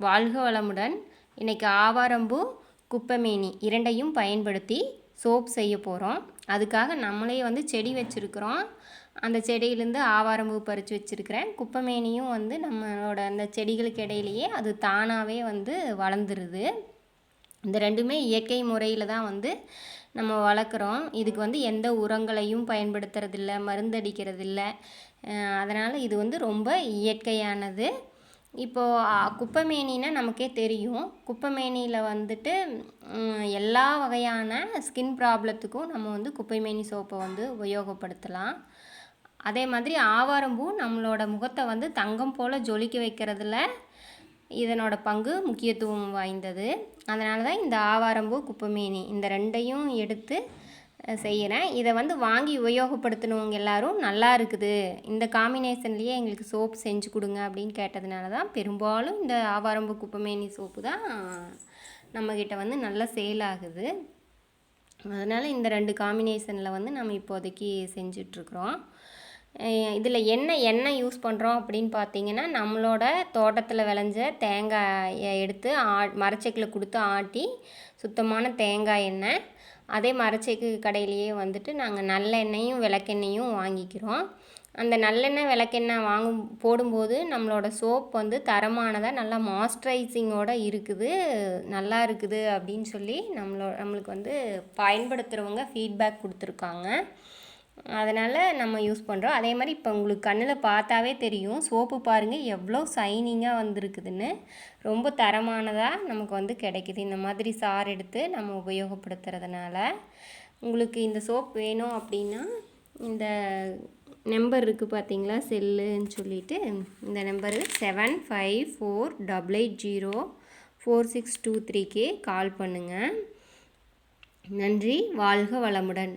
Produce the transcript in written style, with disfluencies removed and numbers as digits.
வாழ்க வளமுடன். இன்றைக்கி ஆவாரம்பூ, குப்பைமேனி இரண்டையும் பயன்படுத்தி சோப் செய்ய போகிறோம். அதுக்காக நம்மளே செடி வச்சுருக்குறோம். அந்த செடியிலேருந்து ஆவாரம்பூ பறித்து வச்சுருக்கிறேன். குப்பைமேனியும் நம்மளோட அந்த செடிகளுக்கு இடையிலையே அது தானாகவே வளர்ந்துருது. இந்த ரெண்டுமே இயற்கை முறையில் தான் நம்ம வளர்க்குறோம். இதுக்கு எந்த உரங்களையும் பயன்படுத்துறதில்ல, மருந்தடிக்கிறதில்ல. அதனால் இது ரொம்ப இயற்கையானது. இப்போது குப்பைமேனின்னா நமக்கே தெரியும். குப்பைமேனியில் எல்லா வகையான ஸ்கின் ப்ராப்ளத்துக்கும் நம்ம குப்பைமேனி சோப்பை உபயோகப்படுத்தலாம். அதே மாதிரி ஆவாரம்பூ நம்மளோட முகத்தை தங்கம் போல் ஜொலிக்க வைக்கிறதுல இதனோட பங்கு முக்கியத்துவம் வாய்ந்தது. அதனால தான் இந்த ஆவாரம்பூ, குப்பைமேனி இந்த ரெண்டையும் எடுத்து செய்கிறேன். இதை வாங்கி உபயோகப்படுத்தினவங்க எல்லோரும் நல்லா இருக்குது, இந்த காம்பினேஷன்லேயே எங்களுக்கு சோப்பு செஞ்சு கொடுங்க அப்படின்னு கேட்டதுனால தான் பெரும்பாலும் இந்த ஆவாரம்பூ, குப்பைமேனி சோப்பு தான் நம்மக்கிட்ட நல்லா சேல் ஆகுது. அதனால் இந்த ரெண்டு காம்பினேஷனில் நம்ம இப்போதைக்கு செஞ்சிட்ருக்குறோம். இதில் எண்ணெய் யூஸ் பண்ணுறோம் அப்படின்னு பார்த்தீங்கன்னா, நம்மளோட தோட்டத்தில் விளைஞ்ச தேங்காயை எடுத்து மரச்செக்கில் கொடுத்து ஆட்டி சுத்தமான தேங்காய் எண்ணெய். அதே மரச்செக்கு கடையிலேயே நாங்கள் நல்லெண்ணெயும் விளக்கெண்ணெயும் வாங்கிக்கிறோம். அந்த நல்லெண்ணெய் விளக்கெண்ணெய் போடும்போது நம்மளோட சோப் தரமானதாக நல்லா மாய்ஸ்சரைசிங்கோடு இருக்குது, நல்லா இருக்குது அப்படின்னு சொல்லி நம்மளுக்கு பயன்படுத்துகிறவங்க ஃபீட்பேக் கொடுத்துருக்காங்க. அதனால் நம்ம யூஸ் பண்ணுறோம். அதே மாதிரி இப்போ உங்களுக்கு கண்ணில் பார்த்தாவே தெரியும், சோப்பு பாருங்கள் எவ்வளோ ஷைனிங்காக வந்திருக்குதுன்னு. ரொம்ப தரமானதாக நமக்கு கிடைக்கிது இந்த மாதிரி சாறு எடுத்து நம்ம உபயோகப்படுத்துறதுனால. உங்களுக்கு இந்த சோப் வேணும் அப்படின்னா இந்த நம்பர் இருக்குது பார்த்தீங்களா, செல்லுன்னு சொல்லிட்டு, இந்த நம்பரு 7548804623க்கு கால் பண்ணுங்கள். நன்றி. வாழ்க வளமுடன்.